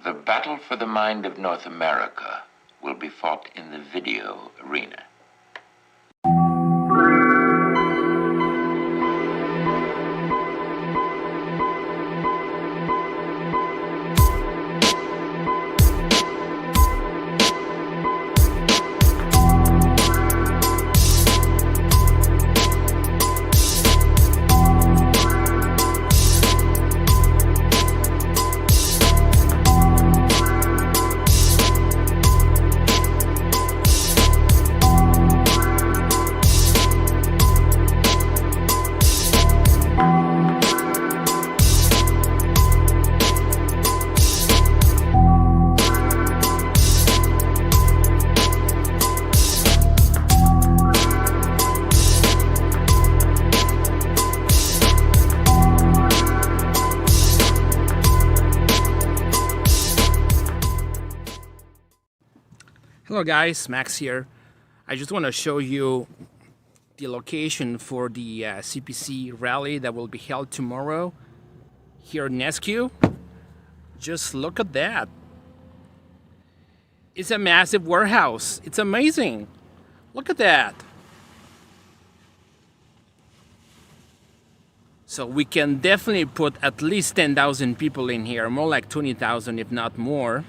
The battle for the mind of North America will be fought in the video arena. Hello guys, Max here. I just want to show you the location for the CPC rally that will be held tomorrow here in Nisku. Just look at that. It's a massive warehouse. It's amazing. Look at that. So we can definitely put at least 10,000 people in here, more like 20,000 if not more.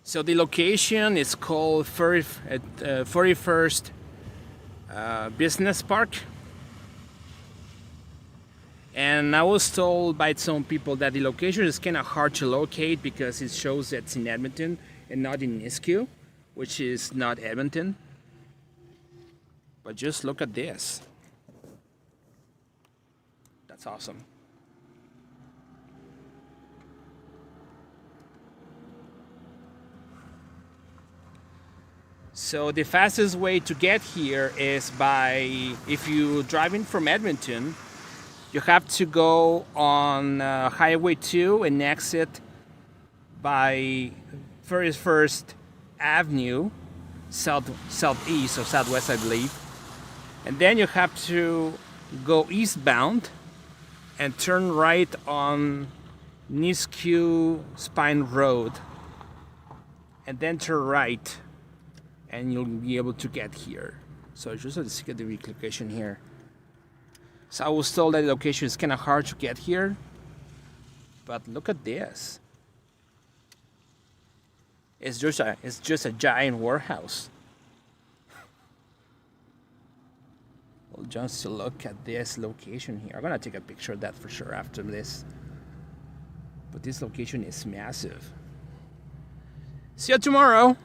So the location is called 41st Business Park. And I was told by some people that the location is kind of hard to locate because it shows that it's in Edmonton and not in Nisku, which is not Edmonton. But just look at this. That's awesome. So the fastest way to get here is by, if you drive in from Edmonton, you have to go on Highway 2 and exit by 31st Avenue, southeast or southwest, I believe. And then you have to go eastbound and turn right on Nisku Spine Road. And then turn right. And you'll be able to get here. So just let's get the location here. So I was told that the location is kind of hard to get here, but look at this. It's just a giant warehouse. Well, just to look at this location here. I'm gonna take a picture of that for sure after this. But this location is massive. See you tomorrow.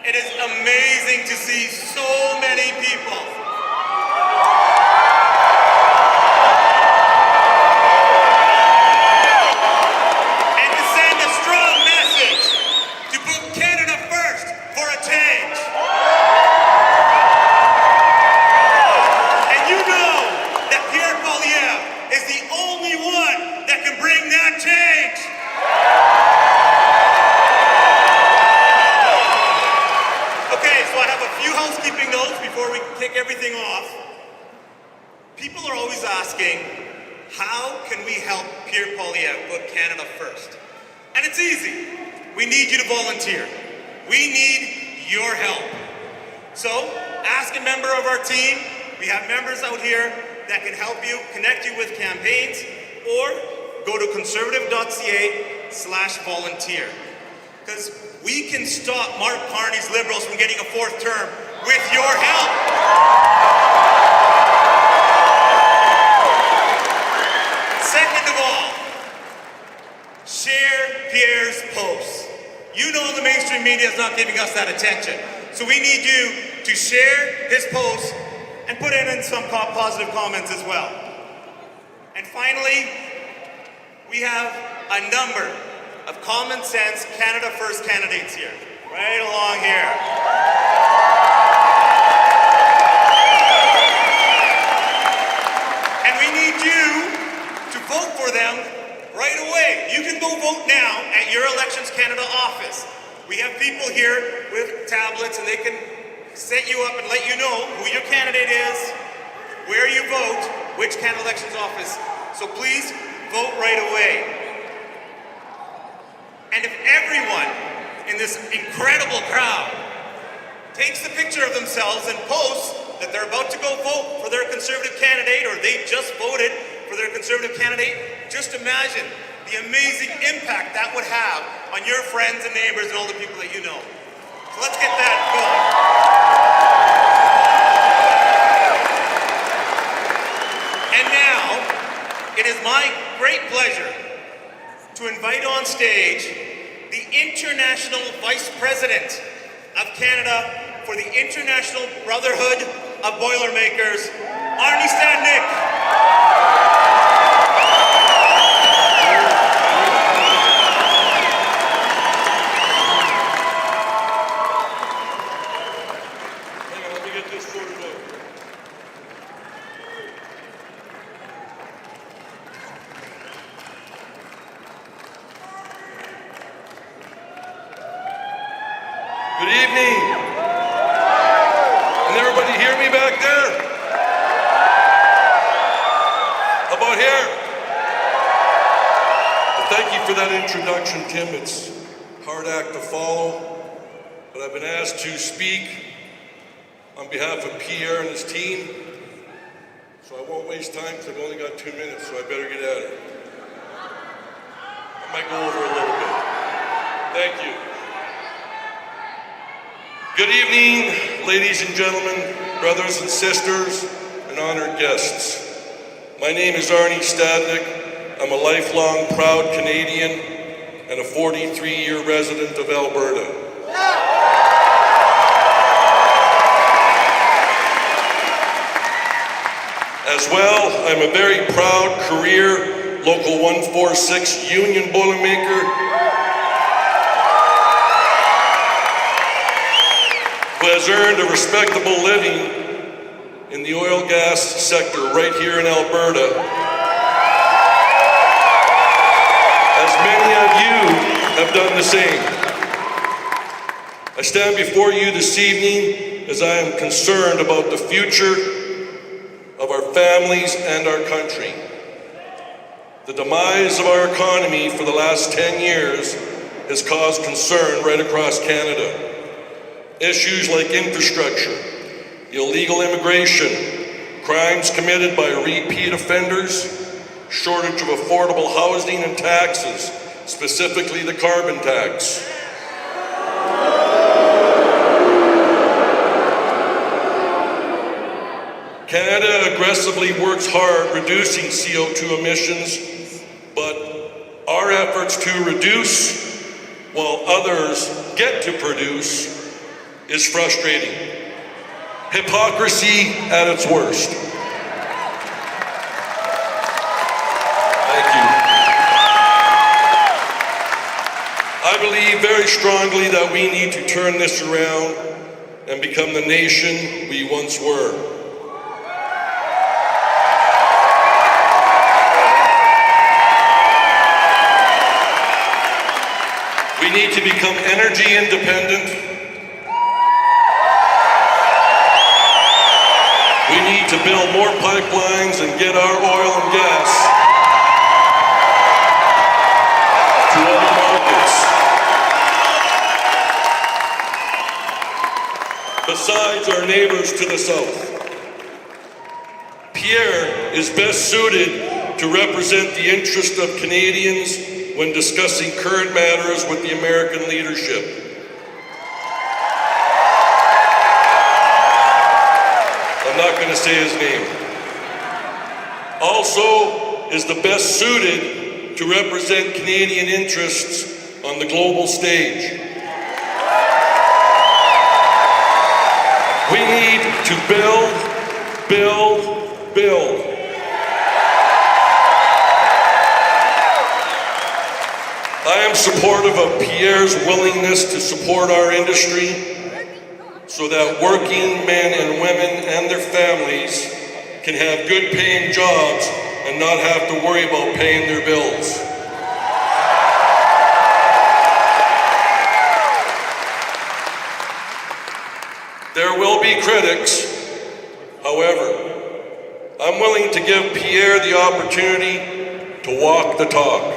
It is amazing to see so many people. And to send a strong message to put Canada first for a change. And you know that Pierre Poilievre is the only one that can bring that change. So I have a few housekeeping notes before we kick everything off. People are always asking, how can we help Pierre Poilievre put Canada first? And it's easy. We need you to volunteer. We need your help. So ask a member of our team. We have members out here that can help you, connect you with campaigns, or go to conservative.ca/volunteer. Because we can stop Mark Carney's Liberals from getting a fourth term with your help. media is not giving us that attention. So we need you to share his post and put in some positive comments as well. And finally, we have a number of common sense Canada First candidates here, right along here. And we need you to vote for them right away. You can go vote now at your Elections Canada office. We have people here with tablets and they can set you up and let you know who your candidate is, where you vote, which Canada Elections office. So please vote right away. And if everyone in this incredible crowd takes a picture of themselves and posts that they're about to go vote for their Conservative candidate or they just voted for their Conservative candidate, just imagine the amazing impact that would have on your friends and neighbors and all the people that you know. So let's get that going. And now, it is my great pleasure to invite on stage the International Vice President of Canada for the International Brotherhood of Boilermakers, Arnie Stadnik. Good evening. Can everybody hear me back there? How about here? Well, thank you for that introduction, Tim. It's a hard act to follow, but I've been asked to speak on behalf of Pierre and his team, so I won't waste time because I've only got 2 minutes, so I better get at it. I might go over a little bit. Thank you. Good evening, ladies and gentlemen, brothers and sisters, and honored guests. My name is Arnie Stadnik. I'm a lifelong proud Canadian and a 43-year resident of Alberta. As well, I'm a very proud career Local 146 union boilermaker who has earned a respectable living in the oil gas sector right here in Alberta. As many of you have done the same. I stand before you this evening as I am concerned about the future of our families and our country. The demise of our economy for the last 10 years has caused concern right across Canada. Issues like infrastructure, illegal immigration, crimes committed by repeat offenders, shortage of affordable housing and taxes, specifically the carbon tax. Canada aggressively works hard reducing CO2 emissions, but our efforts to reduce while others get to produce is frustrating. Hypocrisy at its worst. Thank you. I believe very strongly that we need to turn this around and become the nation we once were. We need to become energy independent. We need to build more pipelines and get our oil and gas to other markets. Besides our neighbors to the south, Pierre is best suited to represent the interest of Canadians when discussing current matters with the American leadership. I'm not going to say his name. Also is the best suited to represent Canadian interests on the global stage. We need to build, build, build. I am supportive of Pierre's willingness to support our industry so that working men and women and their families can have good paying jobs and not have to worry about paying their bills. There will be critics. However, I'm willing to give Pierre the opportunity to walk the talk.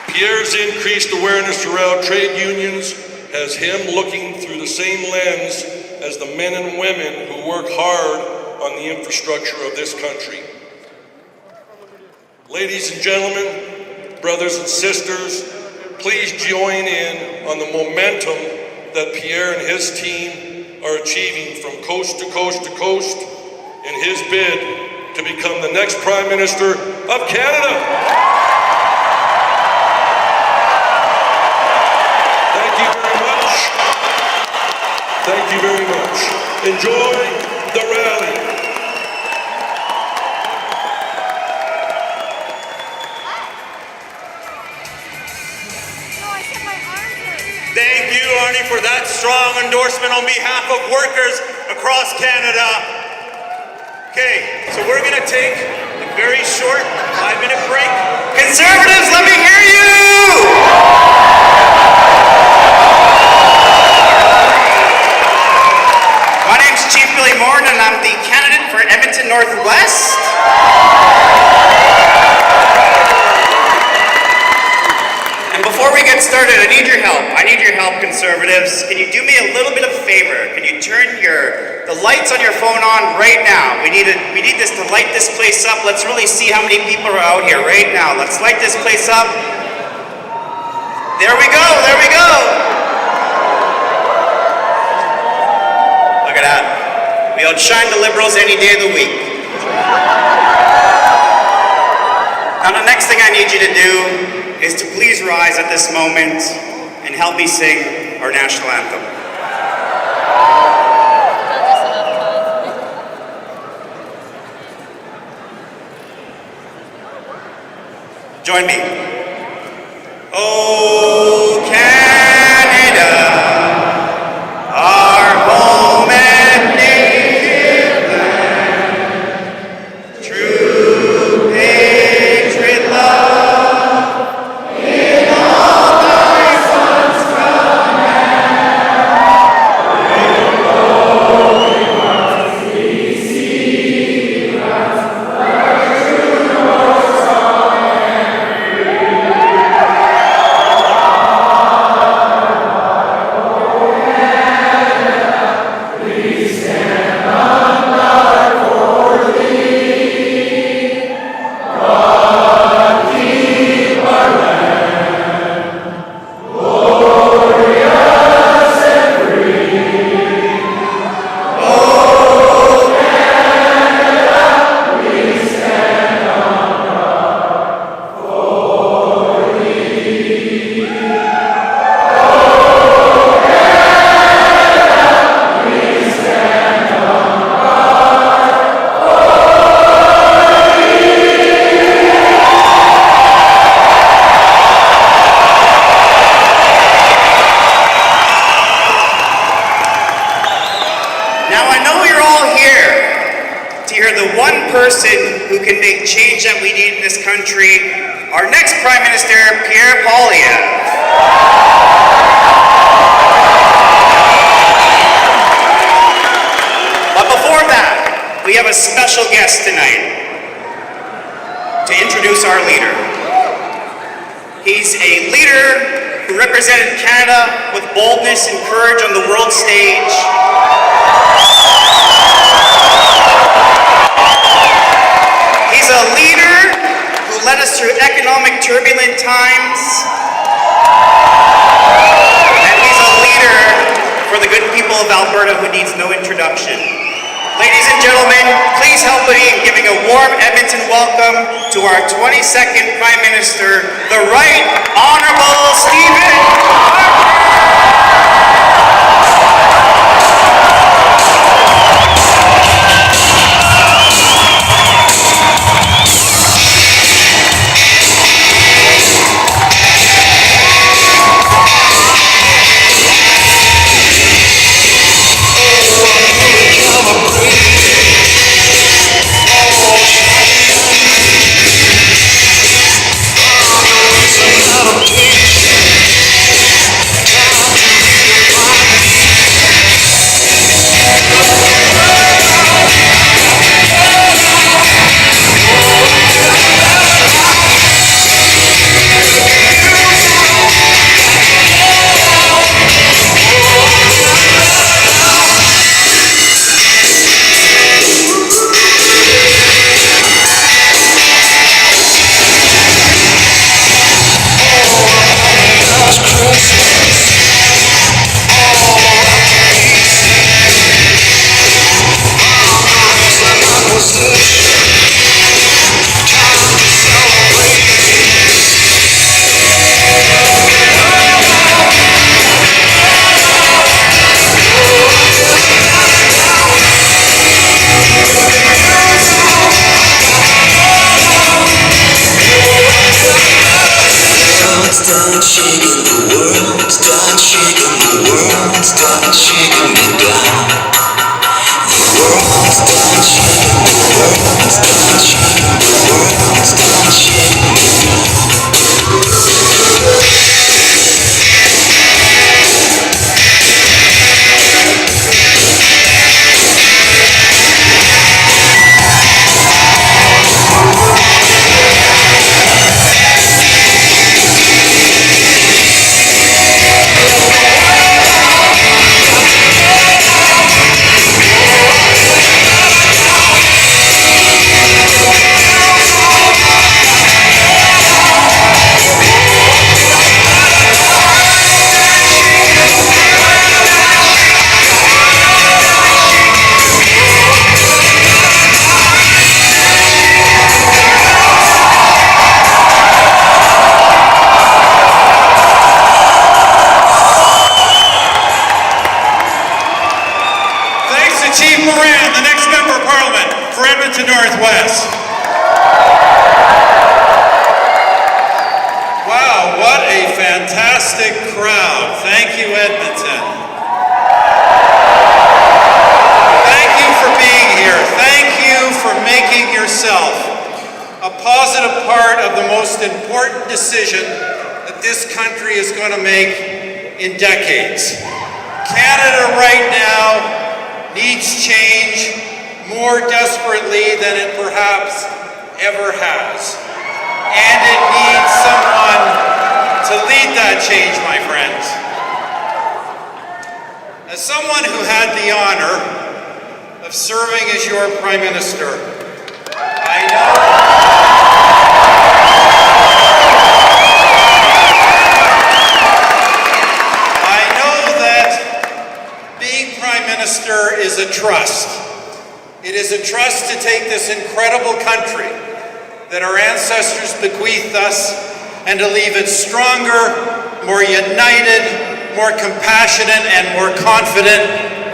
Pierre's increased awareness around trade unions has him looking through the same lens as the men and women who work hard on the infrastructure of this country. Ladies and gentlemen, brothers and sisters, please join in on the momentum that Pierre and his team are achieving from coast to coast to coast in his bid to become the next Prime Minister of Canada. Thank you very much. Enjoy the rally. Thank you, Arnie, for that strong endorsement on behalf of workers across Canada. Okay, so we're going to take a very short 5-minute break. Conservatives, let me hear you! And I'm the candidate for Edmonton Northwest. And before we get started, I need your help. I need your help, Conservatives. Can you do me a little bit of a favor? Can you turn the lights on your phone on right now? We need this to light this place up. Let's really see how many people are out here right now. Let's light this place up. There we go. There we go. Look at that. We outshine the Liberals any day of the week. Now the next thing I need you to do is to please rise at this moment and help me sing our national anthem. Join me. Oh, Canada, our home and native land, true patriot love, in all thy sons command, with glory must we see us, virtue most strong and free. Please stand on guard for thee. God keep our land, glorious and free. Oh, Canada, please stand on guard for thee. Oh, Canada, please stand on guard for thee. Now I know you're all here to hear the one person who can make change that we need in this country, our next Prime Minister, Pierre Poilievre. But before that, we have a special guest tonight to introduce our leader. He's a leader who represented Canada with boldness and courage on the world stage. He's a leader who led us through economic turbulent times. And he's a leader for the good people of Alberta who needs no introduction. Ladies and gentlemen, please help me in giving a warm Edmonton welcome to our 22nd Prime Minister, the Right Honourable Stephen Northwest. Wow, what a fantastic crowd. Thank you, Edmonton. Thank you for being here. Thank you for making yourself a positive part of the most important decision that this country is going to make in decades. Canada right now needs change more desperately than it perhaps ever has. And it needs someone to lead that change, my friends. As someone who had the honor of serving as your Prime Minister, I know that being Prime Minister is a trust. It is a trust to take this incredible country that our ancestors bequeathed us and to leave it stronger, more united, more compassionate, and more confident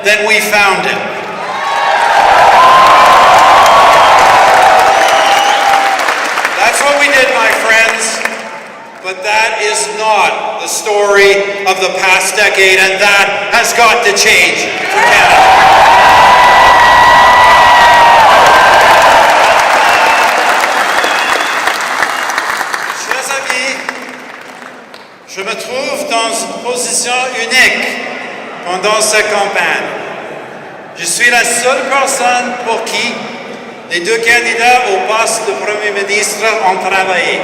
than we found it. That's what we did, my friends, but that is not the story of the past decade, and that has got to change for Canada. Je me trouve dans une position unique pendant cette campagne. Je suis la seule personne pour qui les deux candidats au poste de Premier ministre ont travaillé.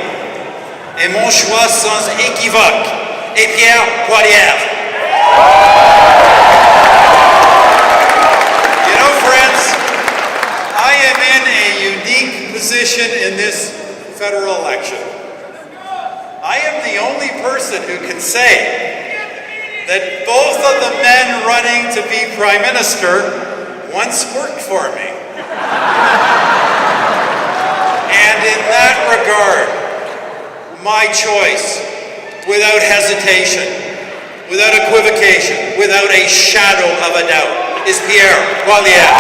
Et mon choix sans équivoque est Pierre Poilievre. You know, friends, I am in a unique position in this federal election. I am the only person who can say that both of the men running to be Prime Minister once worked for me. And in that regard, my choice, without hesitation, without equivocation, without a shadow of a doubt, is Pierre Poilievre.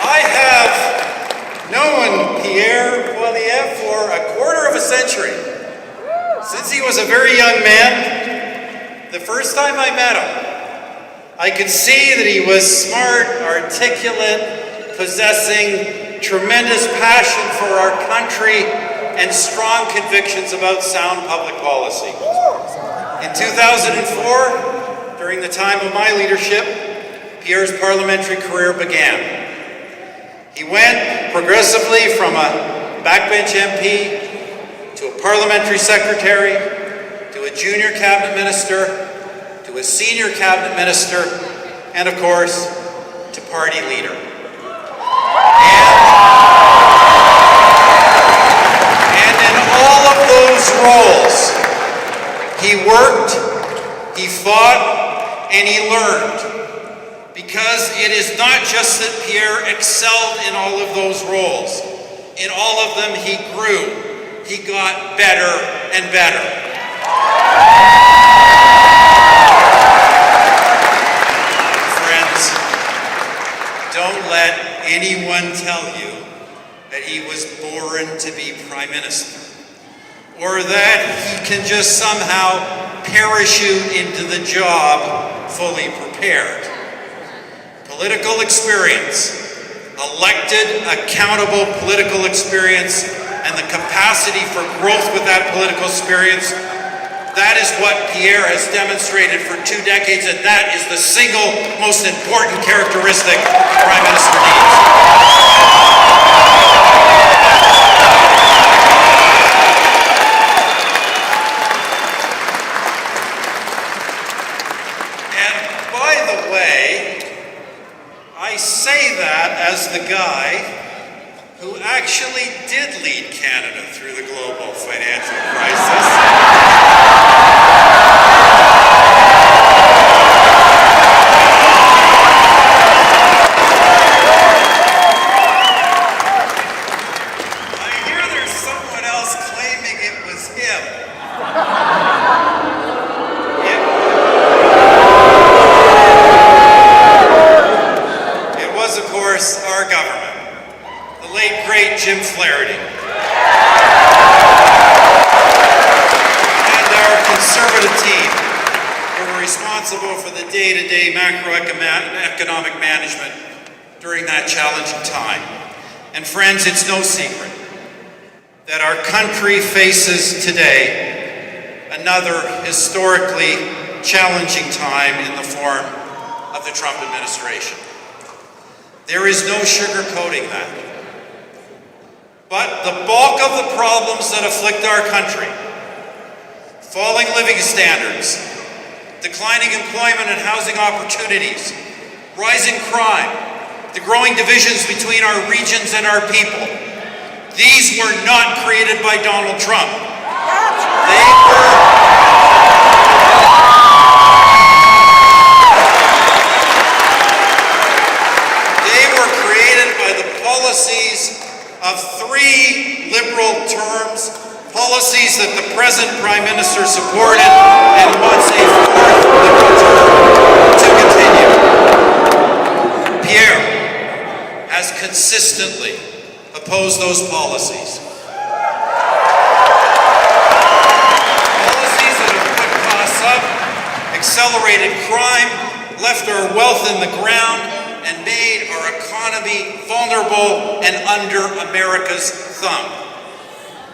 I have known Pierre Poilievre for a quarter of a century. Since he was a very young man, the first time I met him, I could see that he was smart, articulate, possessing tremendous passion for our country and strong convictions about sound public policy. In 2004, during the time of my leadership, Pierre's parliamentary career began. He went progressively from a backbench MP to a parliamentary secretary, to a junior cabinet minister, to a senior cabinet minister, and of course, to party leader. And in all of those roles, he worked, he fought, and he learned. Because it is not just that Pierre excelled in all of those roles. In all of them, he grew. He got better and better. Friends, don't let anyone tell you that he was born to be Prime Minister, or that he can just somehow parachute into the job fully prepared. Political experience, elected, accountable political experience, and the capacity for growth with that political experience, that is what Pierre has demonstrated for 2 decades, and that is the single most important characteristic the Prime Minister needs. And by the way, I say that as the guy who actually did lead Canada through the global financial crisis. I hear there's someone else claiming it was him. It was, of course, our government. The late, great Jim Flaherty. And our conservative team, who were responsible for the day-to-day macroeconomic management during that challenging time. And friends, it's no secret that our country faces today another historically challenging time in the form of the Trump administration. There is no sugarcoating that. But the bulk of the problems that afflict our country, falling living standards, declining employment and housing opportunities, rising crime, the growing divisions between our regions and our people, these were not created by Donald Trump. They were created by the policies of 3 Liberal terms, policies that the present Prime Minister supported and wants a 4th Liberal term to continue. Pierre has consistently opposed those policies. Policies that have put costs up, accelerated crime, left our wealth in the ground, and made our economy vulnerable and under America's thumb.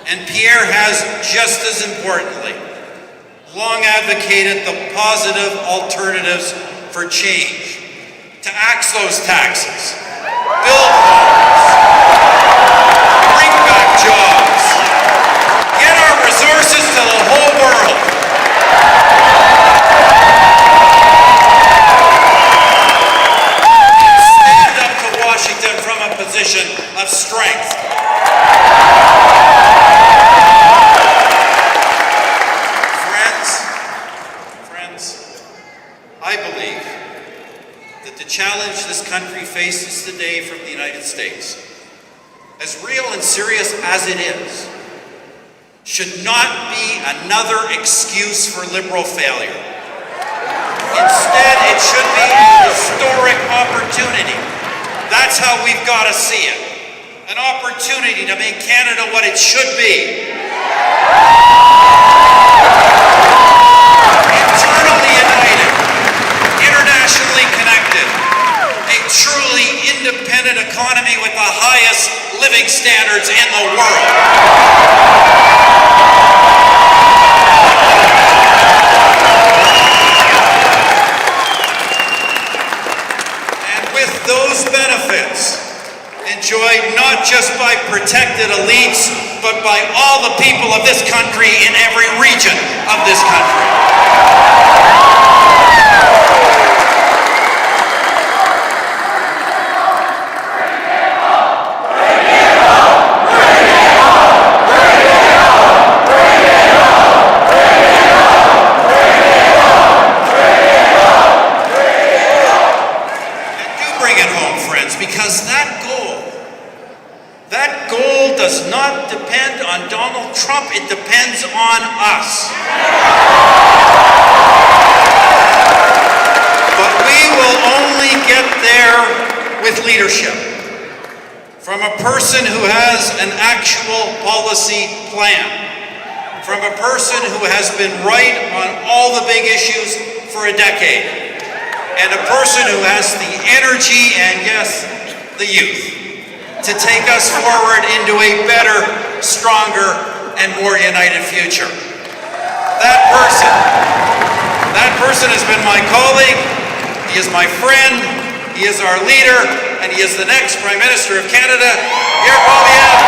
And Pierre has, just as importantly, long advocated the positive alternatives for change, to axe those taxes, build homes, bring back jobs, get our resources to the whole world. Stand up to Washington from a position of strength. this country faces today from the United States, as real and serious as it is, should not be another excuse for Liberal failure. Instead, it should be a historic opportunity. That's how we've got to see it. An opportunity to make Canada what it should be. Internally united, internationally connected, a truly independent economy with the highest living standards in the world. And with those benefits, enjoyed not just by protected elites, but by all the people of this country in every region of this country. Because that goal does not depend on Donald Trump, it depends on us. But we will only get there with leadership from a person who has an actual policy plan, from a person who has been right on all the big issues for a decade, and a person who has the energy and, yes, the youth to take us forward into a better, stronger, and more united future. That person has been my colleague, he is my friend, he is our leader, and he is the next Prime Minister of Canada, Pierre Poilievre.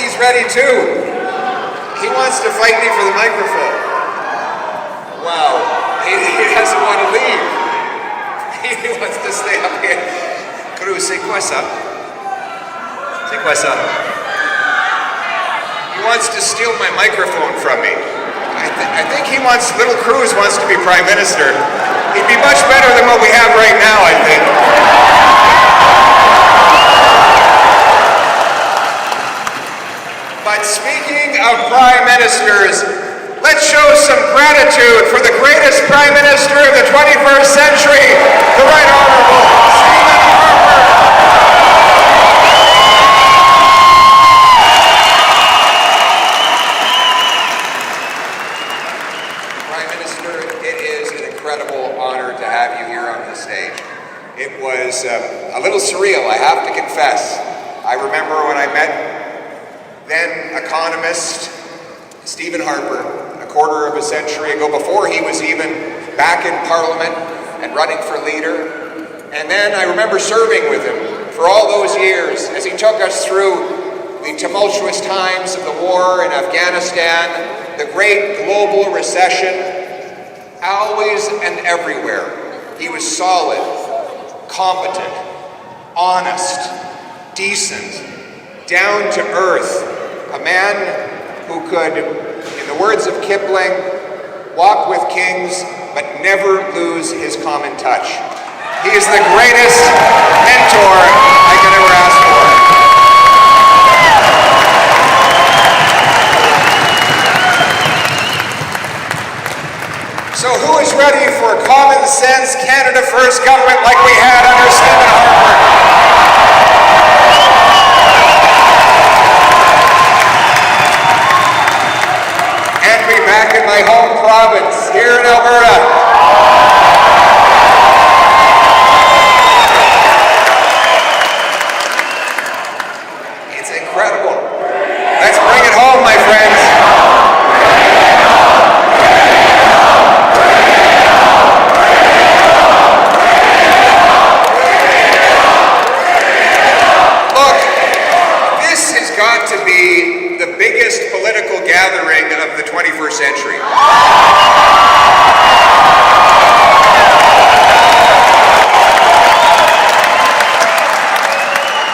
he's ready too. He wants to fight me for the microphone. Wow, he doesn't want to leave. He wants to stay up here. Cruz, c'est quoi ça? C'est quoi ça? He wants to steal my microphone from me. I think he wants, little Cruz wants to be Prime Minister. He'd be much better than what we have right now, I think. But speaking of Prime Ministers, let's show some gratitude for the greatest Prime Minister of the 21st century, the Right Honourable Stephen Harper. Prime Minister, it is an incredible honor to have you here on the stage. It was a little surreal, I have to confess. I remember when I met then economist Stephen Harper a quarter of a century ago, before he was even back in Parliament and running for leader. And then I remember serving with him for all those years as he took us through the tumultuous times of the war in Afghanistan, the great global recession. Always and everywhere, he was solid, competent, honest, decent, down to earth, a man who could, in the words of Kipling, walk with kings but never lose his common touch. He is the greatest mentor I could ever ask for. So who is ready for common sense Canada First government like we had under Stephen Harper? Back in my home province, here in Alberta. It's incredible. Let's bring it home, my friends. Look, this has got to be the biggest political gathering of the 21st century.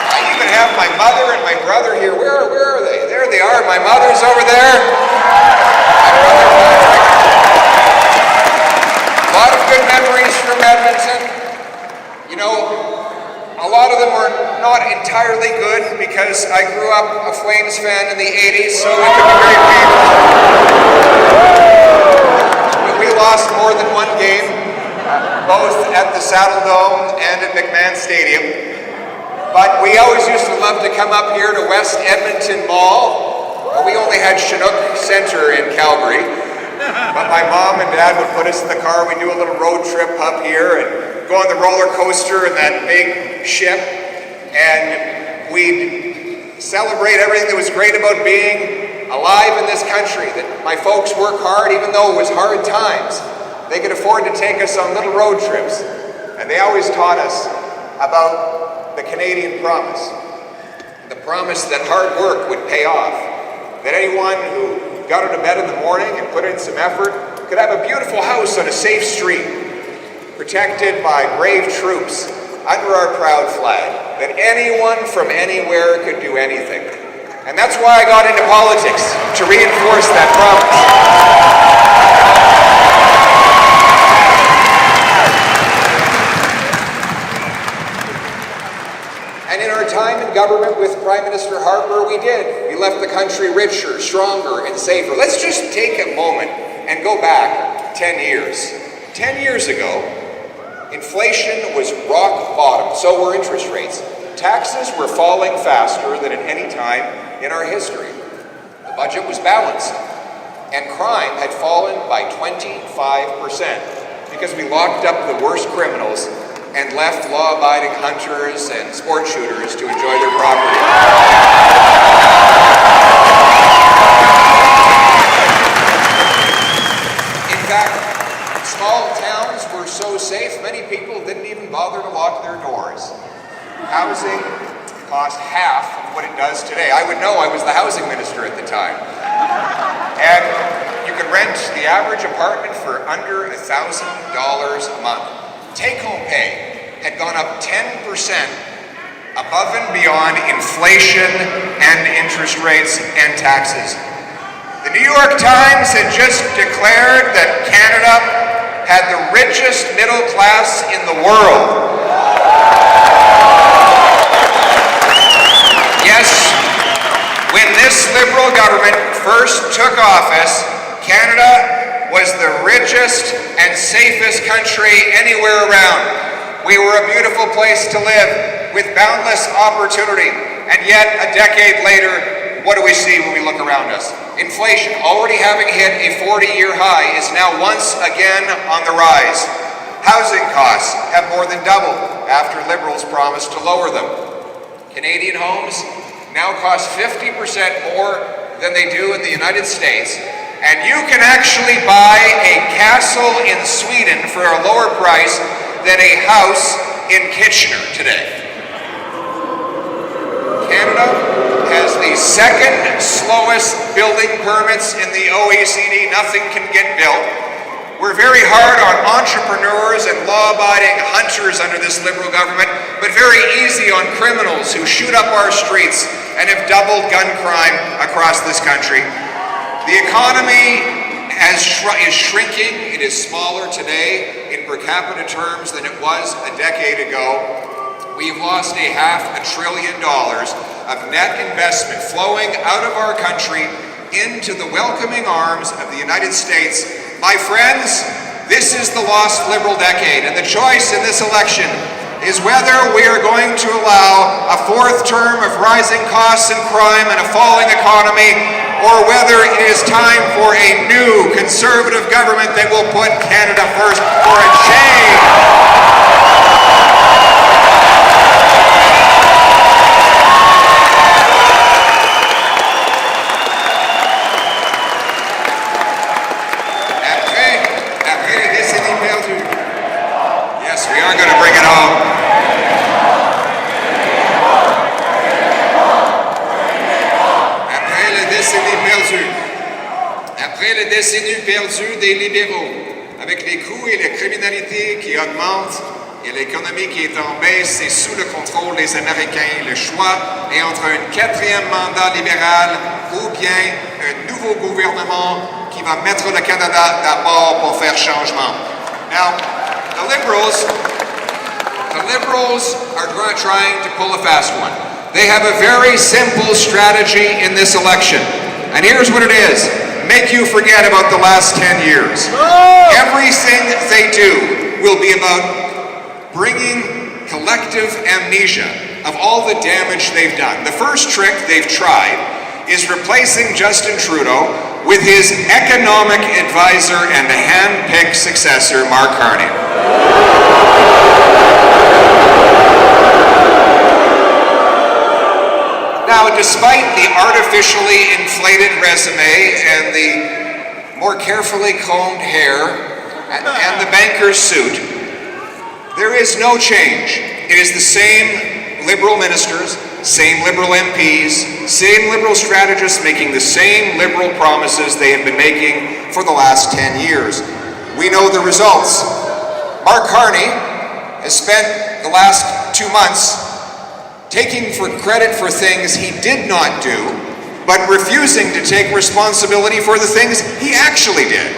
I even have my mother and my brother here. Where are they? There they are. My mother's over there. My brother Patrick. A lot of good memories from Edmonton. You know, a lot of them were not entirely good because I grew up a Flames fan in the 80s, so it could be very painful. We lost more than one game, both at the Saddle Dome and at McMahon Stadium. But we always used to love to come up here to West Edmonton Mall. We only had Chinook Centre in Calgary. But my mom and dad would put us in the car, we'd do a little road trip up here and go on the roller coaster in that big ship, and we'd celebrate everything that was great about being alive in this country, that my folks work hard even though it was hard times. They could afford to take us on little road trips, and they always taught us about the Canadian promise, the promise that hard work would pay off, that anyone who got out of bed in the morning and put in some effort could have a beautiful house on a safe street, protected by brave troops under our proud flag, that anyone from anywhere could do anything. And that's why I got into politics, to reinforce that promise. And in our time in government with Prime Minister Harper, we did. We left the country richer, stronger, and safer. Let's just take a moment and go back 10 years. 10 years ago, inflation was rock bottom, so were interest rates. Taxes were falling faster than at any time in our history. The budget was balanced, and crime had fallen by 25% because we locked up the worst criminals and left law-abiding hunters and sport shooters to enjoy their property. In fact, small towns were so safe, many people didn't even bother to lock their doors. Housing cost half of what it does today. I would know, I was the housing minister at the time. And you could rent the average apartment for under $1,000 a month. Take-home pay had gone up 10% above and beyond inflation and interest rates and taxes. The New York Times had just declared that Canada had the richest middle class in the world. Yes, when this Liberal government first took office, Canada was the richest and safest country anywhere around. We were a beautiful place to live with boundless opportunity. And yet, a decade later, what do we see when we look around us? Inflation, already having hit a 40-year high, is now once again on the rise. Housing costs have more than doubled after Liberals promised to lower them. Canadian homes now cost 50% more than they do in the United States, and you can actually buy a castle in Sweden for a lower price than a house in Kitchener today. Canada has the second slowest building permits in the OECD. Nothing can get built. We're very hard on entrepreneurs and law-abiding hunters under this Liberal government, but very easy on criminals who shoot up our streets and have doubled gun crime across this country. The economy is shrinking. It is smaller today in per capita terms than it was a decade ago. We've lost $500 billion of net investment flowing out of our country into the welcoming arms of the United States. My friends, this is the lost Liberal decade, and the choice in this election is whether we are going to allow a fourth term of rising costs and crime and a falling economy, or whether it is time for a new Conservative government that will put Canada first for a change. Yes, we are going to bring it home. Après les décennies perdues des libéraux, avec les coûts et la criminalité qui augmentent et l'économie qui est en baisse et sous le contrôle des Américains, le choix est entre un quatrième mandat libéral ou bien un nouveau gouvernement qui va mettre le Canada d'abord pour faire changement. Now, the Liberals are trying to pull a fast one. They have a very simple strategy in this election. And here's what it is. Make you forget about the last 10 years. Everything they do will be about bringing collective amnesia of all the damage they've done. The first trick they've tried is replacing Justin Trudeau with his economic advisor and hand-picked successor, Mark Carney. Now, despite the artificially inflated resume and the more carefully combed hair and the banker's suit, there is no change. It is the same Liberal ministers, same Liberal MPs, same Liberal strategists making the same Liberal promises they have been making for the last 10 years. We know the results. Mark Carney has spent the last 2 months taking for credit for things he did not do, but refusing to take responsibility for the things he actually did.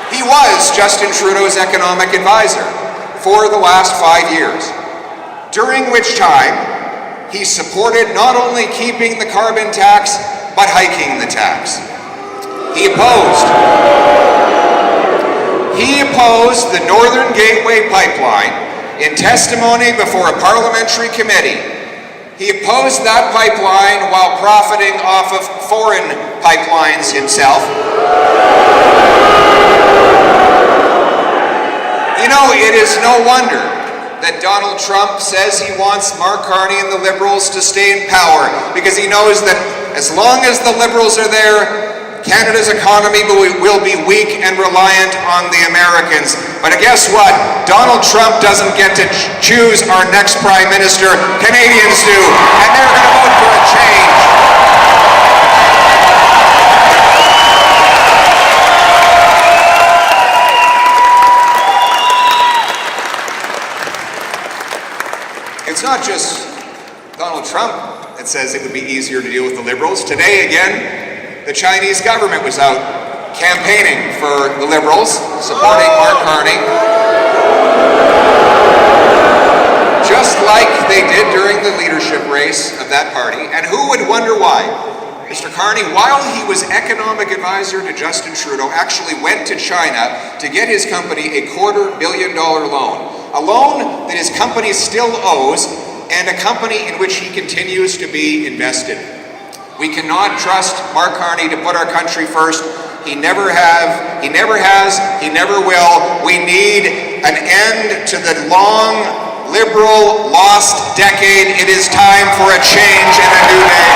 He was Justin Trudeau's economic advisor for the last 5 years, during which time he supported not only keeping the carbon tax, but hiking the tax. He opposed the Northern Gateway Pipeline in testimony before a parliamentary committee. He opposed that pipeline while profiting off of foreign pipelines himself. You know, it is no wonder that Donald Trump says he wants Mark Carney and the Liberals to stay in power, because he knows that as long as the Liberals are there, Canada's economy will be weak and reliant on the Americans. But guess what? Donald Trump doesn't get to choose our next Prime Minister. Canadians do. And they're going to vote for a change. just Donald Trump that says it would be easier to deal with the Liberals. Today, again, the Chinese government was out campaigning for the Liberals, supporting Mark Carney, just like they did during the leadership race of that party. And who would wonder why? Mr. Carney, while he was economic advisor to Justin Trudeau, actually went to China to get his company a $250 million loan. A loan that his company still owes, and a company in which he continues to be invested. We cannot trust Mark Carney to put our country first. He never has, he never will. We need an end to the long, Liberal lost decade. It is time for a change and a new day.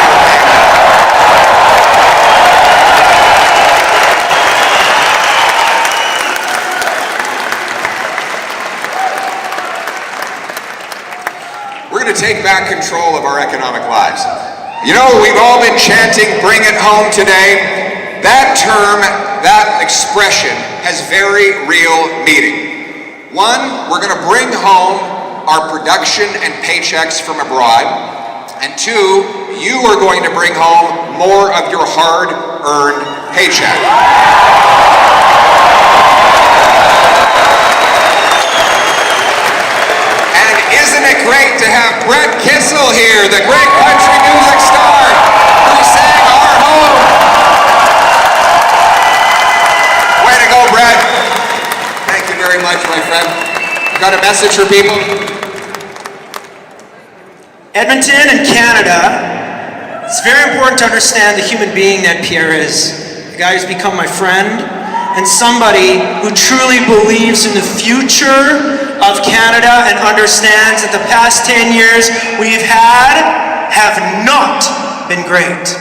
We're going to take back control of our economic lives. You know, we've all been chanting, bring it home today. That term, that expression has very real meaning. One, we're going to bring home our production and paychecks from abroad. And two, you are going to bring home more of your hard-earned paycheck. And isn't it great to have Brett Kissel here, the great country music star who sang Our Home? Way to go, Brett. Thank you very much, my friend. Got a message for people? Edmonton and Canada, it's very important to understand the human being that Pierre is. The guy who's become my friend and somebody who truly believes in the future of Canada and understands that the past 10 years we've had have not been great.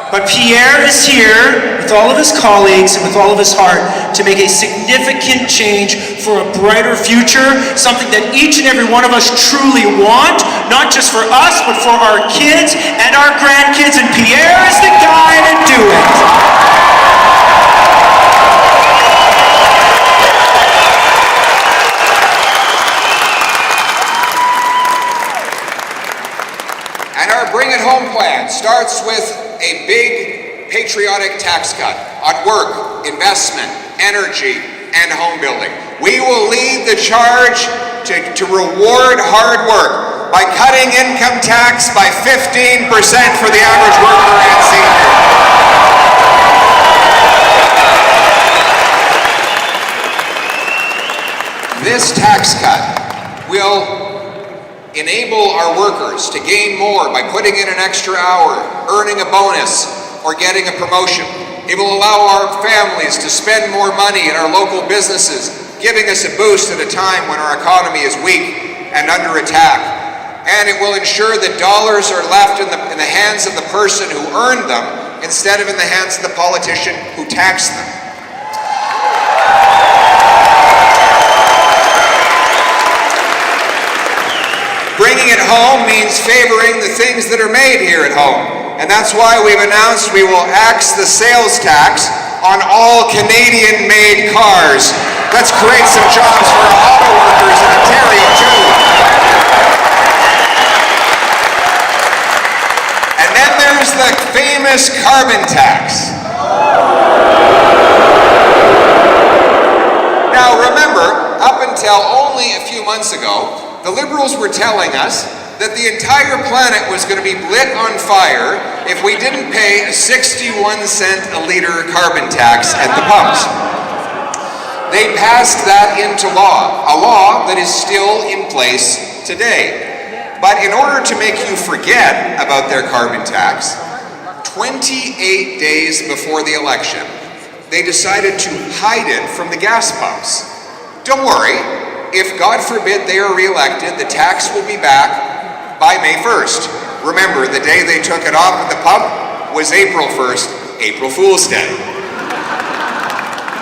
But Pierre is here with all of his colleagues and with all of his heart to make a significant change for a brighter future, something that each and every one of us truly want, not just for us, but for our kids and our grandkids, and Pierre is the guy to do it. And our Bring It Home plan starts with a big patriotic tax cut on work, investment, energy, and home building. We will lead the charge to reward hard work by cutting income tax by 15% for the average worker and senior. This tax cut will enable our workers to gain more by putting in an extra hour, earning a bonus, or getting a promotion. It will allow our families to spend more money in our local businesses, giving us a boost at a time when our economy is weak and under attack. And it will ensure that dollars are left in the hands of the person who earned them instead of in the hands of the politician who taxed them. Bringing it home means favoring the things that are made here at home. And that's why we've announced we will axe the sales tax on all Canadian-made cars. Let's create some jobs for our auto workers in Ontario, too. And then there's the famous carbon tax. Now remember, up until only a few months ago, the Liberals were telling us that the entire planet was going to be lit on fire if we didn't pay a 61-cent a liter carbon tax at the pumps. They passed that into law, a law that is still in place today. But in order to make you forget about their carbon tax, 28 days before the election, they decided to hide it from the gas pumps. Don't worry. If, God forbid, they are re-elected, the tax will be back by May 1st. Remember, the day they took it off at the pump was April 1st, April Fool's Day.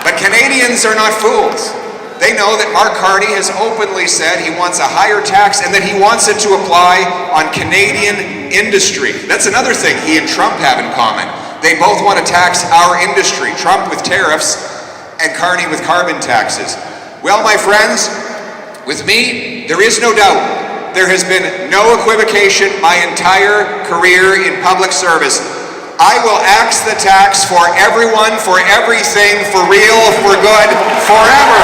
But Canadians are not fools. They know that Mark Carney has openly said he wants a higher tax and that he wants it to apply on Canadian industry. That's another thing he and Trump have in common. They both want to tax our industry, Trump with tariffs and Carney with carbon taxes. Well, my friends, with me, there is no doubt there has been no equivocation my entire career in public service. I will axe the tax for everyone, for everything, for real, for good, forever.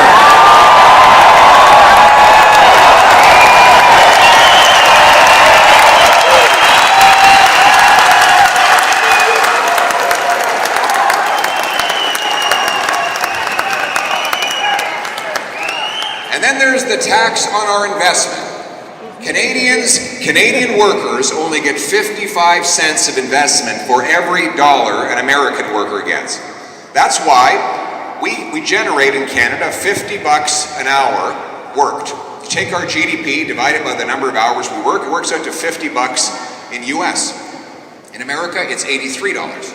And then there's the tax on our investment. Canadian workers only get 55 cents of investment for every dollar an American worker gets. That's why we generate in Canada 50 bucks an hour worked. You take our GDP, divide it by the number of hours we work, it works out to 50 bucks in US. In America, it's $83.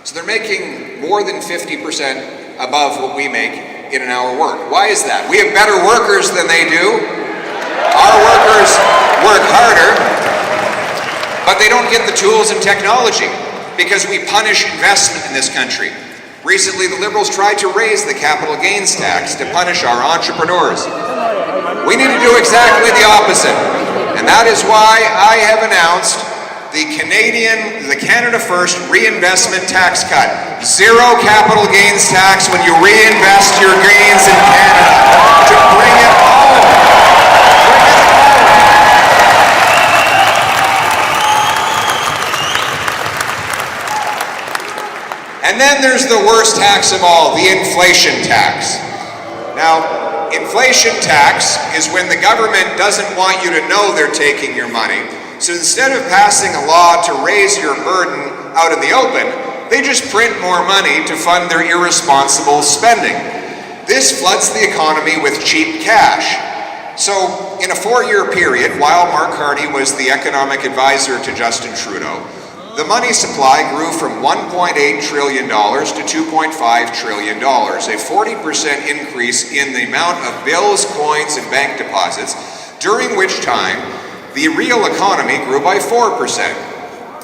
So they're making more than 50% above what we make in an hour worked. Why is that? We have better workers than they do. Our workers work harder, but they don't get the tools and technology because we punish investment in this country. Recently, the Liberals tried to raise the capital gains tax to punish our entrepreneurs. We need to do exactly the opposite, and that is why I have announced the Canada First reinvestment tax cut. Zero capital gains tax when you reinvest your gains in Canada to bring it home. And then there's the worst tax of all, the inflation tax. Now, inflation tax is when the government doesn't want you to know they're taking your money. So instead of passing a law to raise your burden out in the open, they just print more money to fund their irresponsible spending. This floods the economy with cheap cash. So in a 4-year period, while Mark Carney was the economic advisor to Justin Trudeau, the money supply grew from $1.8 trillion to $2.5 trillion, a 40% increase in the amount of bills, coins, and bank deposits, during which time the real economy grew by 4%.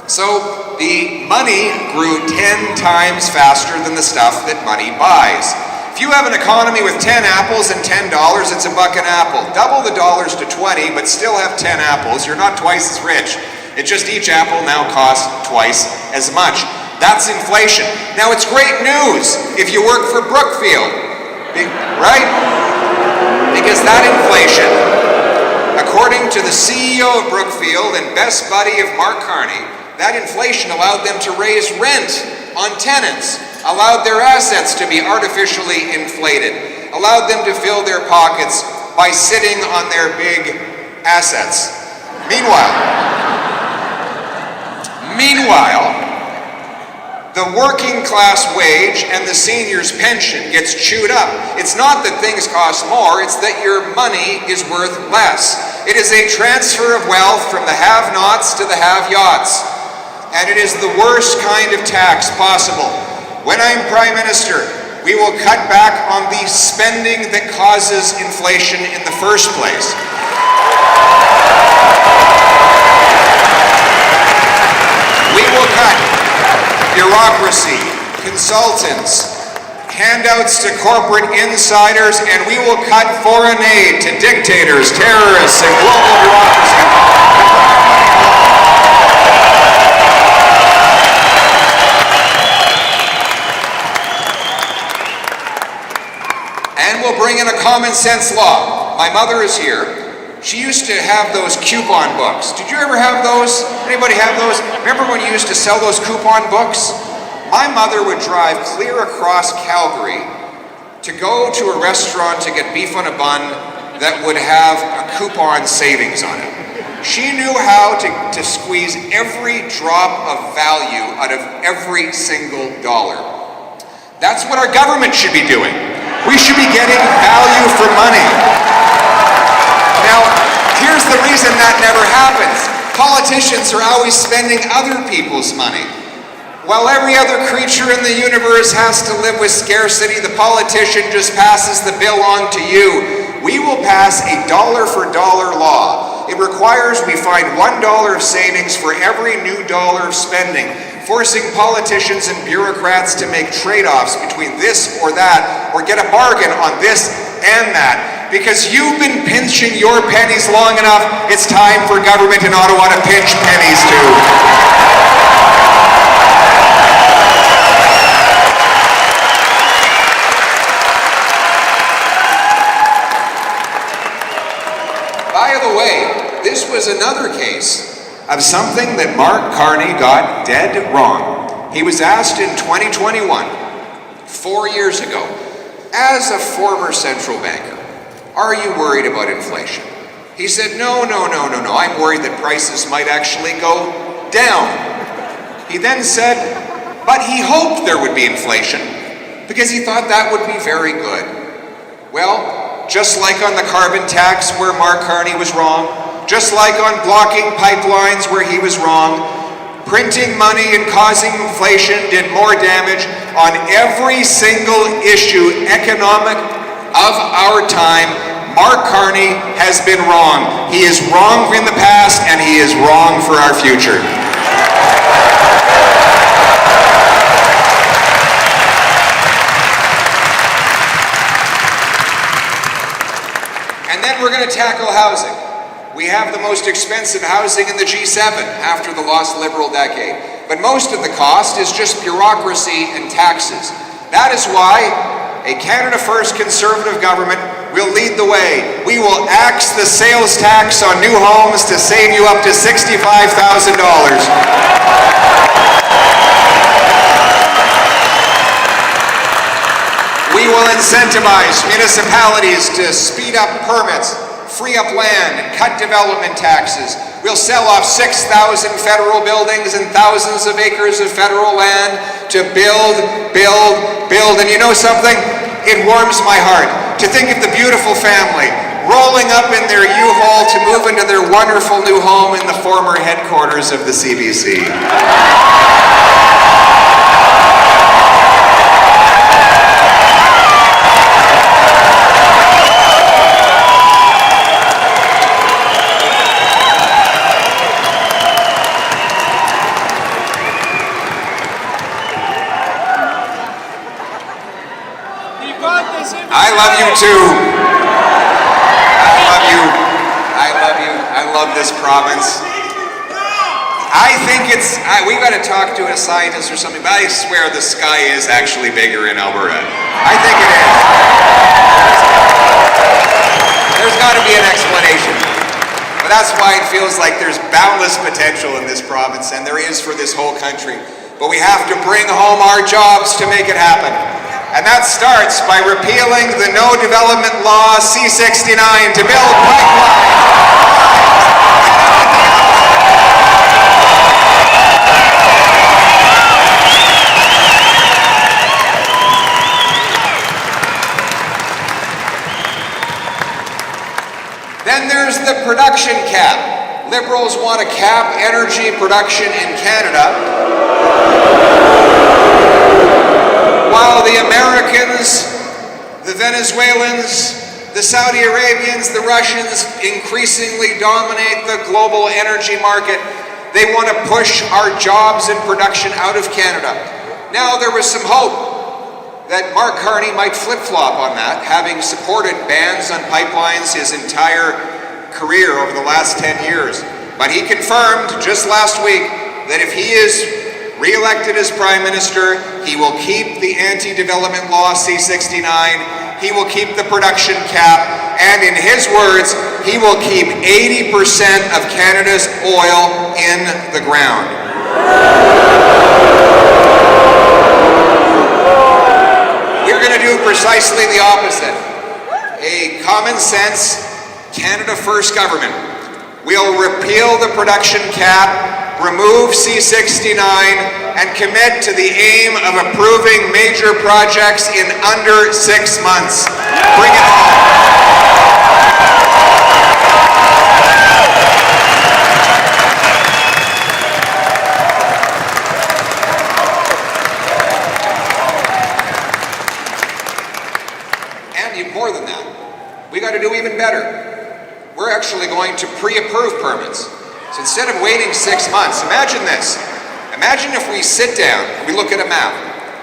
So the money grew 10 times faster than the stuff that money buys. If you have an economy with 10 apples and $10, it's a buck an apple. Double the dollars to 20, but still have 10 apples, you're not twice as rich. It's just each apple now costs twice as much. That's inflation. Now it's great news if you work for Brookfield, right? Because that inflation, according to the CEO of Brookfield and best buddy of Mark Carney, that inflation allowed them to raise rent on tenants, allowed their assets to be artificially inflated, allowed them to fill their pockets by sitting on their big assets. Meanwhile, the working class wage and the senior's pension gets chewed up. It's not that things cost more, it's that your money is worth less. It is a transfer of wealth from the have-nots to the have-yachts. And it is the worst kind of tax possible. When I'm Prime Minister, we will cut back on the spending that causes inflation in the first place. We will cut bureaucracy, consultants, handouts to corporate insiders, and we will cut foreign aid to dictators, terrorists, and global bureaucracy. And we'll bring in a common sense law. My mother is here. She used to have those coupon books. Did you ever have those? Anybody have those? Remember when you used to sell those coupon books? My mother would drive clear across Calgary to go to a restaurant to get beef on a bun that would have a coupon savings on it. She knew how to squeeze every drop of value out of every single dollar. That's what our government should be doing. We should be getting value for money. Now, here's the reason that never happens. Politicians are always spending other people's money. While every other creature in the universe has to live with scarcity, the politician just passes the bill on to you. We will pass a dollar-for-dollar law. It requires we find $1 of savings for every new dollar of spending, forcing politicians and bureaucrats to make trade-offs between this or that, or get a bargain on this and that. because you've been pinching your pennies long enough. It's time for government in Ottawa to pinch pennies too. By the way, this was another case of something that Mark Carney got dead wrong. He was asked in 2021, 4 years ago, as a former central banker, are you worried about inflation? He said, no, I'm worried that prices might actually go down. He then said, but he hoped there would be inflation because he thought that would be very good. Well, just like on the carbon tax where Mark Carney was wrong, just like on blocking pipelines where he was wrong, printing money and causing inflation did more damage on every single issue economic of our time. Mark Carney has been wrong. He is wrong in the past and he is wrong for our future. And then we're going to tackle housing. We have the most expensive housing in the G7 after the lost Liberal decade. But most of the cost is just bureaucracy and taxes. That is why a Canada First Conservative government will lead the way. We will axe the sales tax on new homes to save you up to $65,000. We will incentivize municipalities to speed up permits, free up land, and cut development taxes. We'll sell off 6,000 federal buildings and thousands of acres of federal land to build. And you know something? It warms my heart to think of the beautiful family rolling up in their U-Haul to move into their wonderful new home in the former headquarters of the CBC. I love you too. I love this province. I think we've got to talk to a scientist or something, but I swear the sky is actually bigger in Alberta. I think it is. There's got to be an explanation. But that's why it feels like there's boundless potential in this province, and there is for this whole country. But we have to bring home our jobs to make it happen. And that starts by repealing the No Development Law C-69 to build pipelines. Then there's the production cap. Liberals want to cap energy production in Canada, while the Americans, the Venezuelans, the Saudi Arabians, the Russians increasingly dominate the global energy market. They want to push our jobs and production out of Canada. Now there was some hope that Mark Carney might flip-flop on that, having supported bans on pipelines his entire career over the last 10 years. But he confirmed just last week that if he is re-elected as Prime Minister, he will keep the anti-development law C-69, he will keep the production cap, and in his words, he will keep 80% of Canada's oil in the ground. We're going to do precisely the opposite. A common sense, Canada First government will repeal the production cap, remove C-69, and commit to the aim of approving major projects in under 6 months. Bring it on. And more than that, we got to do even better. We're actually going to pre-approve permits. So instead of waiting 6 months, imagine this. Imagine if we sit down and we look at a map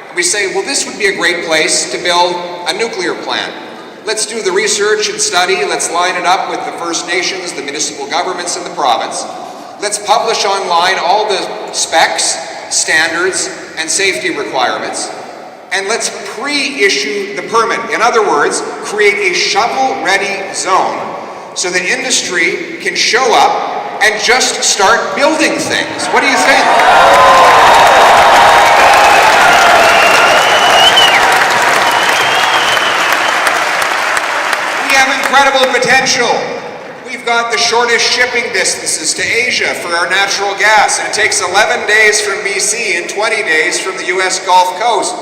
and we say, well, this would be a great place to build a nuclear plant. Let's do the research and study. Let's line it up with the First Nations, the municipal governments in the province. Let's publish online all the specs, standards, and safety requirements. And let's pre-issue the permit. In other words, create a shovel-ready zone so that industry can show up and just start building things. What do you think? We have incredible potential. We've got the shortest shipping distances to Asia for our natural gas, and it takes 11 days from BC and 20 days from the US Gulf Coast.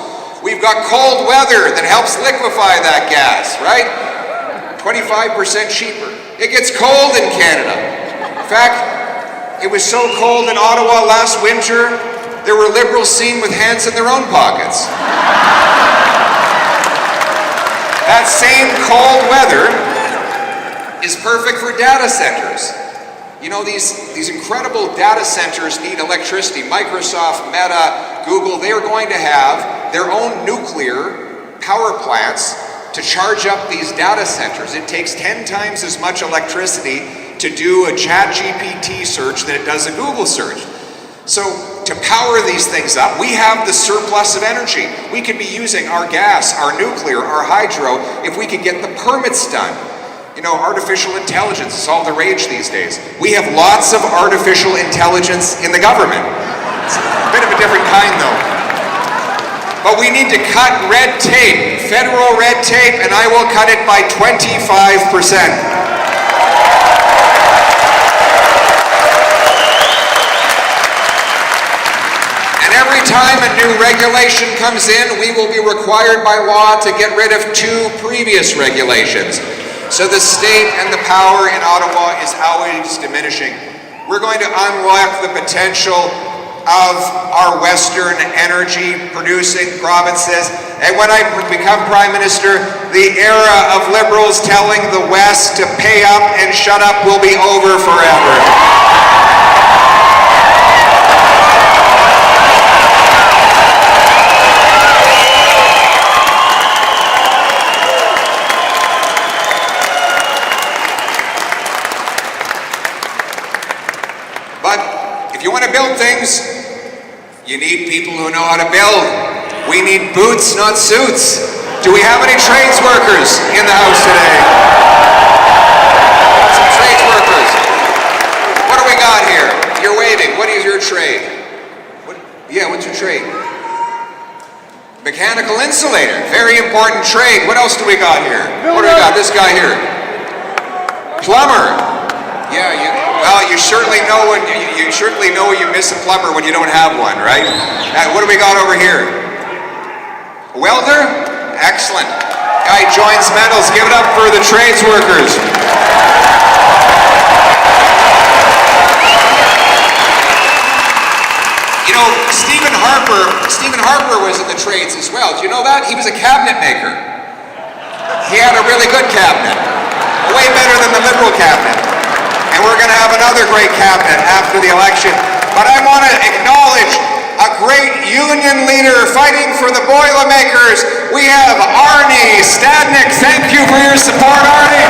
We've got cold weather that helps liquefy that gas, right? 25% cheaper. It gets cold in Canada. In fact, it was so cold in Ottawa last winter, there were Liberals seen with hands in their own pockets. That same cold weather is perfect for data centers. You know, these incredible data centers need electricity. Microsoft, Meta, Google, they are going to have their own nuclear power plants to charge up these data centers. It takes 10 times as much electricity to do a ChatGPT search than it does a Google search. So to power these things up, we have the surplus of energy. We could be using our gas, our nuclear, our hydro, if we could get the permits done. You know, artificial intelligence is all the rage these days. We have lots of artificial intelligence in the government. It's a bit of a different kind though. But we need to cut red tape, federal red tape, and I will cut it by 25%. Every time a new regulation comes in, we will be required by law to get rid of 2 previous regulations. So the state and the power in Ottawa is always diminishing. We're going to unlock the potential of our Western energy producing provinces. And when I become Prime Minister, the era of Liberals telling the West to pay up and shut up will be over forever. You want to build things, you need people who know how to build. We need boots, not suits. Do we have any trades workers in the house today? Some trades workers. What do we got here? You're waving. What is your trade? What's your trade? Mechanical insulator. Very important trade. What else do we got here? What do we got? This guy here. Plumber. You certainly know when you miss a plumber when you don't have one, right? What do we got over here? A welder? Excellent. Guy joins metals. Give it up for the trades workers. You know, Stephen Harper was in the trades as well. Do you know that? He was a cabinet maker. He had a really good cabinet. Way better than the Liberal cabinet. And we're going to have another great cabinet after the election. But I want to acknowledge a great union leader fighting for the Boilermakers. We have Arnie Stadnik. Thank you for your support, Arnie.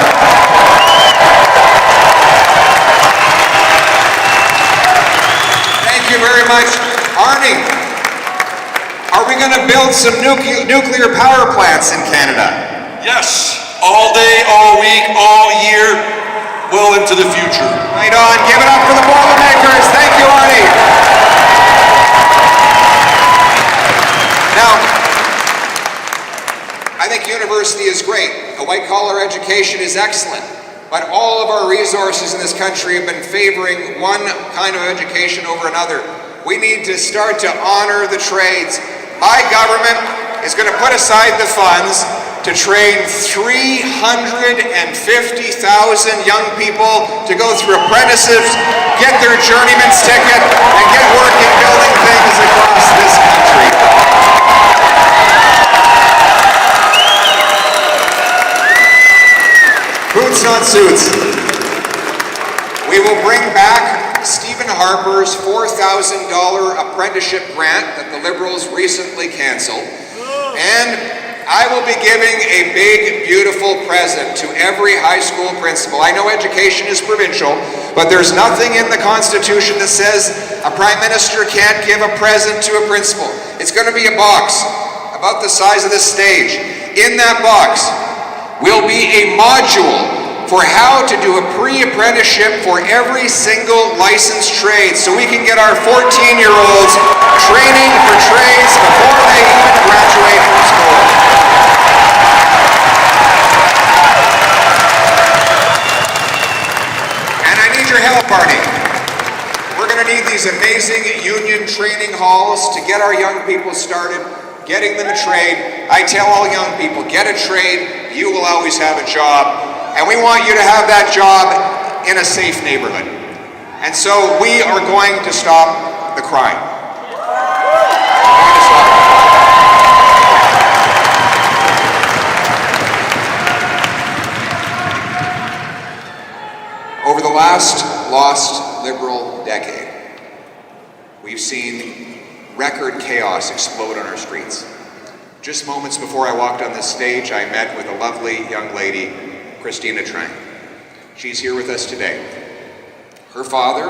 Thank you very much. Arnie, are we going to build some nuclear power plants in Canada? Yes, all day, all week, all year, well into the future. Right on. Give it up for the Boilermakers. Thank you, Arnie. Now, I think university is great. A white-collar education is excellent. But all of our resources in this country have been favoring one kind of education over another. We need to start to honor the trades. My government is going to put aside the funds to train 350,000 young people to go through apprenticeships, get their journeyman's ticket, and get working building things across this country. Boots, not suits. We will bring back Stephen Harper's $4,000 apprenticeship grant that the Liberals recently canceled, and I will be giving a big, beautiful present to every high school principal. I know education is provincial, but there's nothing in the Constitution that says a Prime Minister can't give a present to a principal. It's going to be a box about the size of this stage. In that box will be a module for how to do a pre-apprenticeship for every single licensed trade, so we can get our 14-year-olds training for trades before they even graduate from school. And I need your help, Barney. We're going to need these amazing union training halls to get our young people started, getting them a trade. I tell all young people, get a trade, you will always have a job. And we want you to have that job in a safe neighborhood. And so we are going to stop the crime. Over the last lost Liberal decade, we've seen record chaos explode on our streets. Just moments before I walked on this stage, I met with a lovely young lady, Christina Trang. She's here with us today. Her father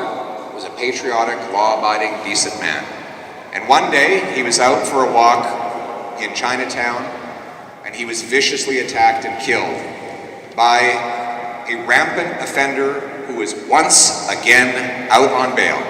was a patriotic, law-abiding, decent man. And one day, he was out for a walk in Chinatown, and he was viciously attacked and killed by a rampant offender who was once again out on bail.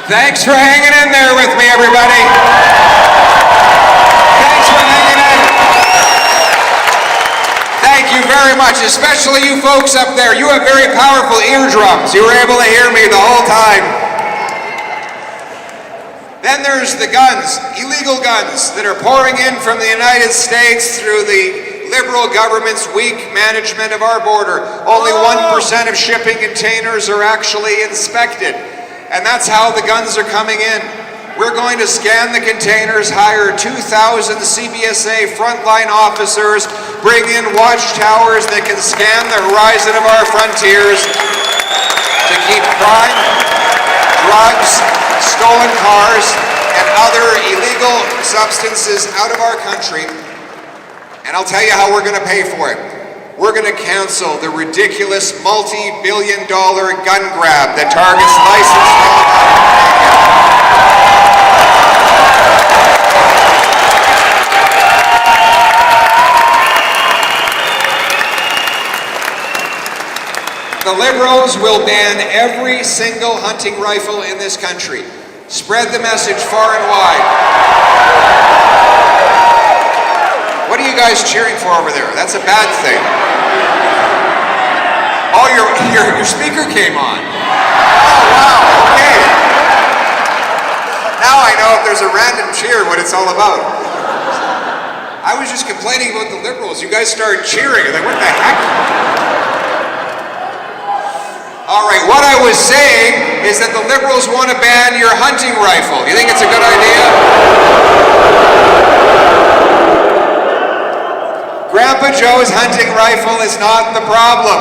Thanks for hanging in there with me, everybody. Thanks for hanging in. Thank you very much, especially you folks up there. You have very powerful eardrums. You were able to hear me the whole time. Then there's the guns, illegal guns that are pouring in from the United States through the Liberal government's weak management of our border. Only 1% of shipping containers are actually inspected. And that's how the guns are coming in. We're going to scan the containers, hire 2,000 CBSA frontline officers, bring in watchtowers that can scan the horizon of our frontiers to keep crime, drugs, stolen cars, and other illegal substances out of our country. And I'll tell you how we're going to pay for it. We're going to cancel the ridiculous multi-billion-dollar gun grab that targets licensed The Liberals will ban every single hunting rifle in this country. Spread the message far and wide. What are you guys cheering for over there? That's a bad thing. Oh, your speaker came on. Oh, wow, okay. Now I know if there's a random cheer what it's all about. I was just complaining about the Liberals. You guys started cheering. I'm like, what the heck? All right, what I was saying is that the Liberals want to ban your hunting rifle. You think it's a good idea? Grandpa Joe's hunting rifle is not the problem.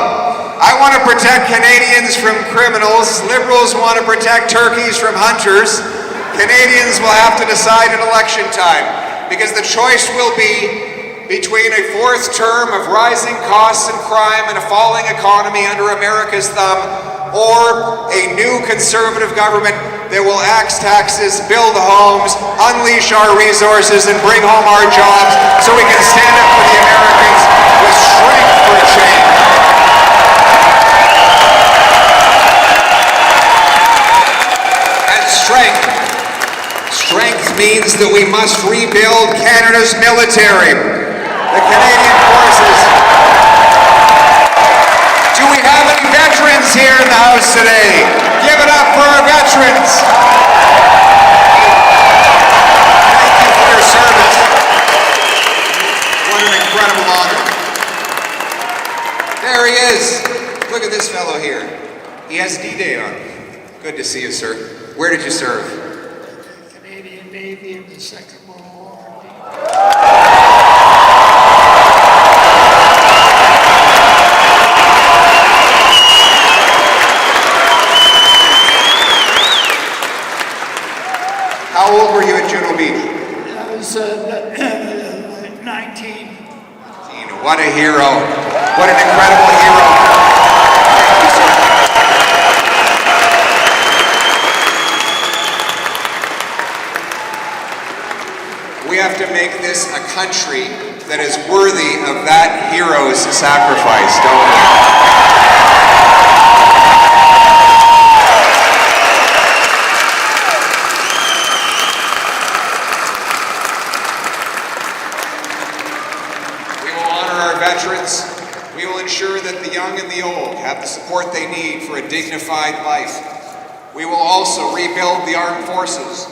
I want to protect Canadians from criminals. Liberals want to protect turkeys from hunters. Canadians will have to decide at election time because the choice will be between a fourth term of rising costs and crime and a falling economy under America's thumb, or a new conservative government that will axe taxes, build homes, unleash our resources, and bring home our jobs so we can stand up for the Americans with strength for a change. And strength means that we must rebuild Canada's military, the Canadian forces. Do we have any veterans here in the house today? Give it up for our veterans. Thank you for your service. What an incredible honor. There he is. Look at this fellow here. He has D-Day on. Good to see you, sir. Where did you serve? The Canadian Navy in the Second World War. How old were you at Juno Beach? I was 19. What a hero. What an incredible hero. Thank you, sir. We have to make this a country that is worthy of that hero's sacrifice, don't we? Veterans, we will ensure that the young and the old have the support they need for a dignified life. We will also rebuild the armed forces,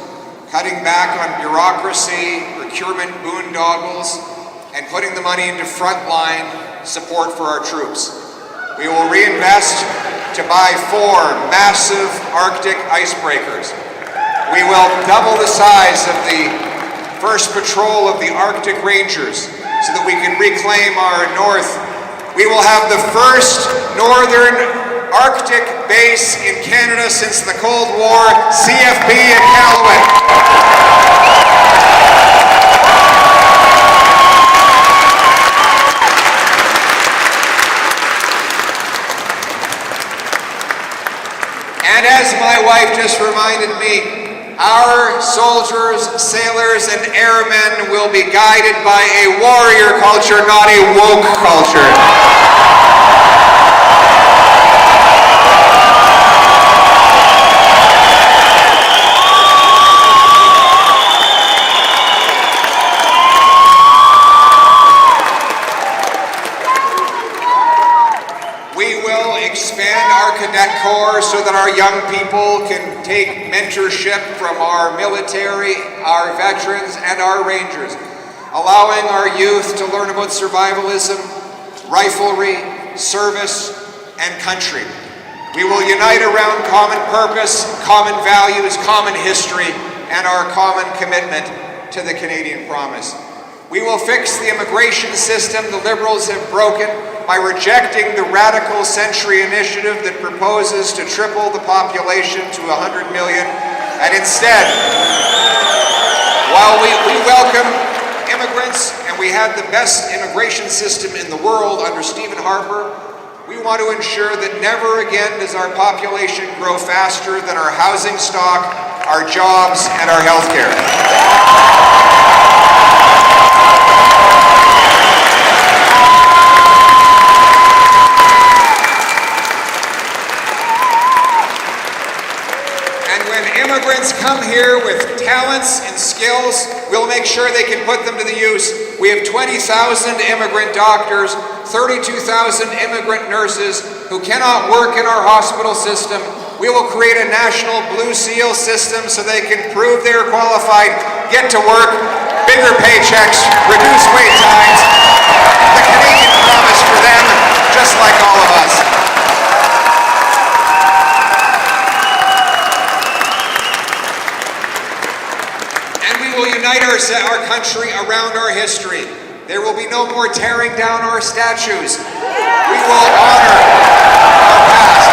cutting back on bureaucracy, procurement boondoggles, and putting the money into frontline support for our troops. We will reinvest to buy 4 massive Arctic icebreakers. We will double the size of the first patrol of the Arctic Rangers, so that we can reclaim our north. We will have the first northern Arctic base in Canada since the Cold War, CFB in Iqaluit. And as my wife just reminded me, our soldiers, sailors, and airmen will be guided by a warrior culture, not a woke culture. more so that our young people can take mentorship from our military, our veterans, and our rangers, allowing our youth to learn about survivalism, riflery, service, and country. We will unite around common purpose, common values, common history, and our common commitment to the Canadian promise. We will fix the immigration system the Liberals have broken by rejecting the radical Century Initiative that proposes to triple the population to 100 million. And instead, while we welcome immigrants and we had the best immigration system in the world under Stephen Harper, we want to ensure that never again does our population grow faster than our housing stock, our jobs, and our health care. Immigrants come here with talents and skills, we'll make sure they can put them to the use. We have 20,000 immigrant doctors, 32,000 immigrant nurses who cannot work in our hospital system. We will create a national Blue Seal system so they can prove they're qualified, get to work, bigger paychecks, reduce wait times. The Canadian promise for them, just like all of us. Unite our country around our history. There will be no more tearing down our statues. We will honor our past.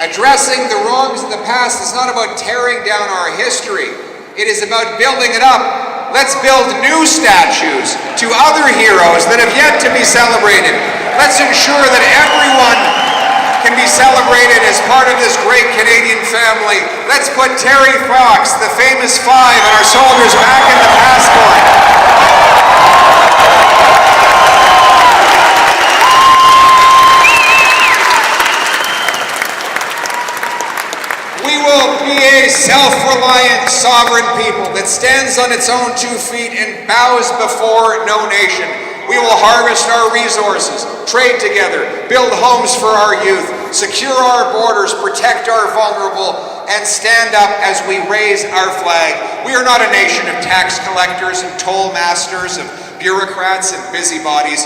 Addressing the wrongs of the past is not about tearing down our history. It is about building it up. Let's build new statues to other heroes that have yet to be celebrated. Let's ensure that everyone can be celebrated as part of this great Canadian family. Let's put Terry Fox, the famous five, and our soldiers back in the passport. We will be a self-reliant, sovereign people that stands on its own 2 feet and bows before no nation. We will harvest our resources, trade together, build homes for our youth, secure our borders, protect our vulnerable, and stand up as we raise our flag. We are not a nation of tax collectors and toll masters, of bureaucrats and busybodies,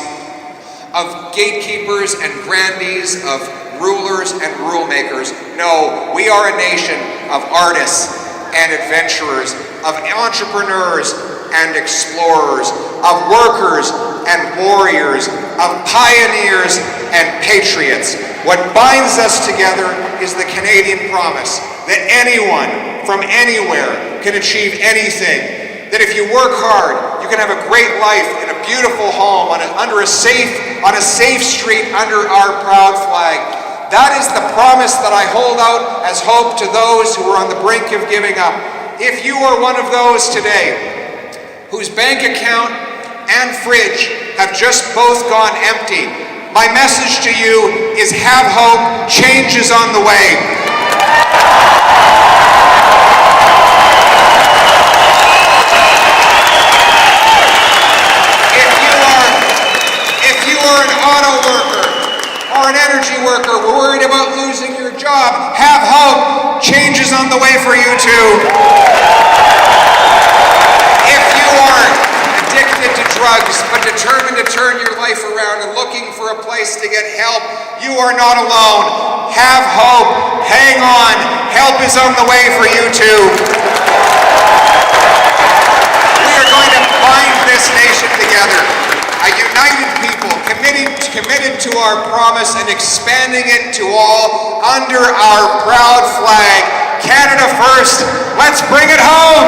of gatekeepers and grandees, of rulers and rule makers. No, we are a nation of artists and adventurers, of entrepreneurs and explorers, of workers and warriors, of pioneers and patriots. What binds us together is the Canadian promise that anyone from anywhere can achieve anything. That if you work hard, you can have a great life in a beautiful home on a safe street under our proud flag. That is the promise that I hold out as hope to those who are on the brink of giving up. If you are one of those today whose bank account and fridge have just both gone empty, my message to you is have hope, change is on the way. If you are an auto worker or an energy worker worried about losing your job, have hope, change is on the way for you too. If you are addicted to drugs but determined to turn your life around and looking for a place to get help, you are not alone. Have hope, hang on, help is on the way for you too. We are going to bind this nation together, a united people committed to our promise and expanding it to all under our proud flag. Canada first, let's bring it home!